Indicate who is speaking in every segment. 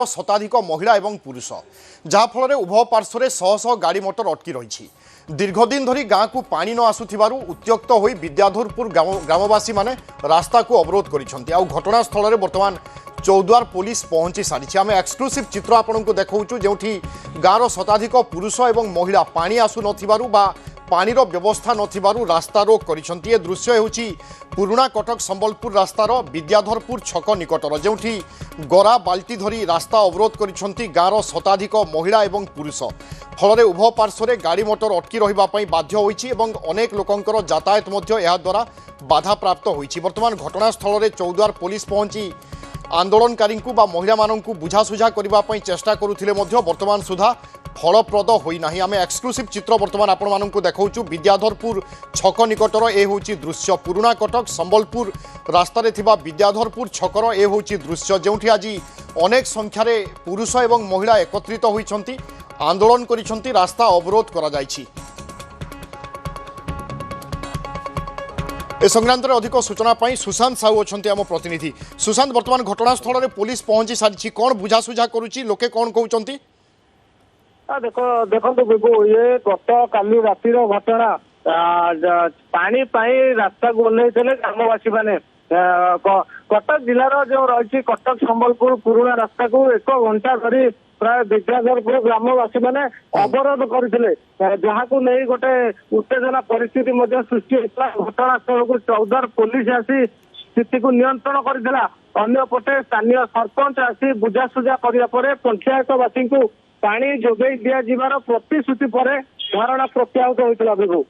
Speaker 1: शताधिक महिला एवं पुरुष जहाँफल उभय पार्श्वर शह शह गाड़ी मोटर अटकी रही दीर्घदिन धरी गाँव को पानी न आसुथिबारु उत्त्यक्त होई विद्याधरपुर ग्रामवासी माने रास्ता को अवरोध करिसेंती। आ घटनास्थल में बर्तमान चौद्वार पुलिस पहुंची सारी आम एक्सक्लूसिव चित्र आपको देखाऊँ जो गाँव शताधिक पुरुष एवं महिला पानी आसु नथिबारु बा पानीर व्यवस्था नथिबारु रास्ता रोक करिसेंती। ए दृश्य हेउची पुराना कटक संबलपुर रास्तार विद्याधरपुर छक निकटर जोठी गरा बाल्टी धरी रास्ता अवरोध करिसेंती गाँव शताधिक महिला एवं पुरुष फल उभय पार्श्वर गाड़ी मोटर अटकी रही बाध्य होईछि एवं अनेक लोकंकर यातायात द्वारा बाधा प्राप्त होईछि। वर्तमान घटनास्थल में चौद्वार पुलिस पहुंची आंदोलनकारी बा महिला मानू बुझासुझा करने चेष्टा करुथिले वर्तमान सुधा फलप्रद होईना। आम एक्सक्लूसिव चित्र वर्तमान आपण मानू देखाऊँ विद्याधरपुर छक निकटर ए हूँ दृश्य पुराना कटक संबलपुर रास्तार विद्याधरपुर छकर ए हूँ दृश्य जोठी आज अनेक संख्यार पुरुष एवं महिला एकत्रित होती आंदोलन करिसेंती रास्ता अवरोध करा जायछि। ए संक्रांत में अधिक सूचना पाई सुशांत साहू अच्छा आम प्रतिनिधि। सुशांत वर्तमान घटनास्थल में पुलिस पहुंची सारी कौन बुझासुझा करुच्ची लोके कौन कहते
Speaker 2: देखो बिबू ये गत काली रातिर घटना पानी रास्ता को ओह्लैते ग्रामवासी मैंने कटक जिलार जो रही कटक संबलपुर पुराना रास्ता को 1 घंटा धरी प्राय विद्याधरपुर ग्रामवासी मैंने अवरोध करते जहाँ को नहीं गोटे उत्तेजना परिस्थिति सृष्टि होता। घटनास्थल को चौद्वार पुलिस आसी स्थिति को नियंत्रण करथिला। अन्यपटे स्थानीय सरपंच आसी बुझासुझा करने पंचायतवासी को पानी जोगई दिया प्रतिश्रुति पर धारणा प्रत्याहृत होता। बिगु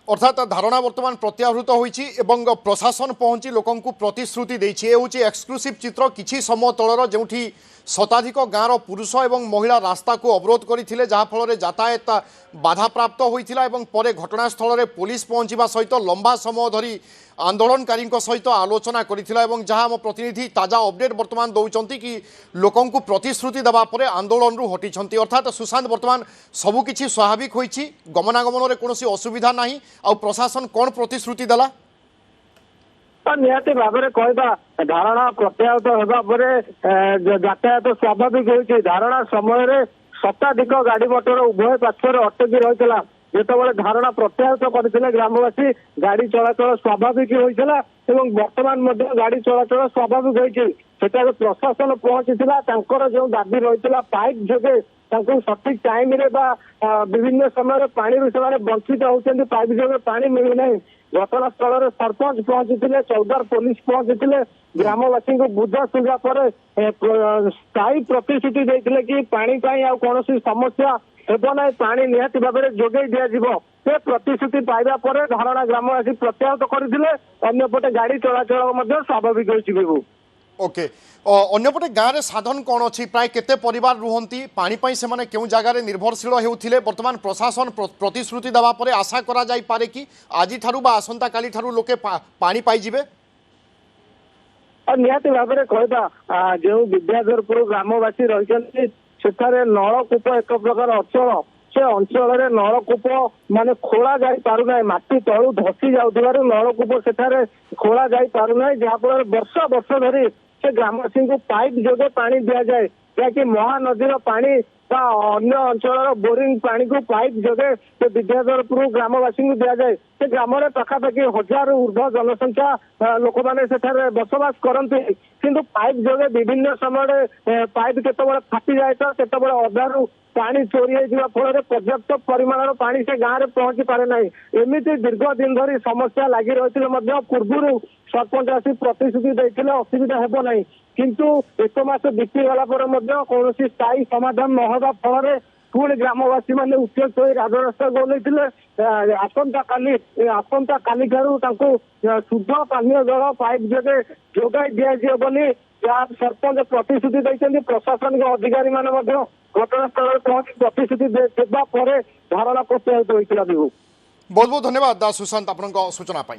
Speaker 1: अर्थात धारणा वर्तमान प्रत्याहृत होईछि एवं प्रशासन पहुंची लोकं को प्रतिश्रुति देछि। ए होछि एक्सक्लूसिव चित्र किछि समय तलर जोठी शताधिक गाँव पुरुष एवं महिला रास्ता को अवरोध करथिले जहाँफल यातायात बाधा प्राप्त होइथिला एवं परे घटनास्थल में पुलिस पहुंचवा सहित लंबा समय धरी आंदोलनकारी सहित आलोचना करथिला एवं जहाँ आम प्रतिनिधि ताजा अपडेट वर्तमान दौरान कि लोकं को प्रतिश्रुति देवा परे आंदोलन रु हटिछंती। अर्थात सुशांत वर्तमान सबकिछि स्वाभाविक होइछि गमनागमन में कौन असुविधा नहीं आ प्रशासन कौन प्रतिश्रुति देला
Speaker 2: निहती भाव में कहवा धारणा प्रत्याहृत होगा यातायात स्वाभाविक होती। धारणा समय शताधिक गाड़ी मोटर उभय पार्श्वर अटकी रही जितेबाला धारणा प्रत्याहृत करते ग्रामवासी गाड़ी चलाचल स्वाभाविक होता एवं वर्तमान गाड़ी चलाचल स्वाभाविक होती। प्रशासन पहुंची जो दाबी रही पाइप जोगे सठिक टाइम रे विभिन्न समय पानी से वंचित होती पाइप जोगे पानी मिलूना। घटनास्थल में सरपंच पहुंची चौद्वार पुलिस पहुंची ग्रामवासी को बुझासुझा पर स्थायी प्रतिश्रुति देते कि पानी कौन समस्या हेबना पानी निहती भाव में जोगई दि प्रतिश्रुति पाइबा पर धारणा ग्रामवासी प्रत्याहृत करते। अन्यपटे गाड़ी चलाचल स्वाभाविक हो।
Speaker 1: ओके अन्यपटे गाँव में साधन कौन अच्छी प्राय केते परिवार रुहंती पानी पाई से माने केउ जगार निर्भरशील होउथिले वर्तमान प्रशासन प्रतिश्रुति देवा परे आशा करा जाई पारे कि आज ठारू बा आसंता काली ठारू लोके पानी पाई जिवे
Speaker 2: निहती भाव में कहवा जो विद्याधरपुर ग्रामवासी रही नलकूप एक प्रकार अचल से अंचल नलकूप माने खोला जाई पारुना माटी तलू धसी जाउथिबारु नलकूप सेठारे खोला जाई पारुना जहाँफल वर्ष वर्ष धरी से ग्रामवासी को पाइप जोगे पानी दि जाए कि महानदीर पानी अन्य अंचल बोरिंग पानी को पाइप जोगे से विद्याधरपुर ग्रामवासी को दि जाए। से ग्राम में पाखापाखि 1000 ऊर्ध्व जनसंख्या लोक मैंने बसवास करते किंतु पाइप जोगे विभिन्न समय पाइप केतबेले फाटी जाए तो केतबेले अधारू पानी चोरी होगा फल पर्याप्त परिमाण पानी से गाँव में पहुंची पारे ना। एमती दीर्घ दिन धरी समस्या लगी रही पूर्व सरपंच आसी प्रतिश्रुति देते असुविधा हेब ना किंतु 1 मास बीतीगला कौन स्थायी समाधान न होगा फल पुणी ग्रामवासी मैंने उत्त्यक्त हो राजरास्ता ओह्लैते। आसंता काली शुद्ध पानीय जल पाइप जोगे जोगाई दि जहाँ सरपंच प्रतिश्रुति देते प्रशासनिक अधिकारी मैंने घटनास्थल में पहुंच प्रतिश्रुति देवा धारणा प्रत्याहृत होता।
Speaker 1: बहुत बहुत धन्यवाद सुशांत आपन सूचना पाई।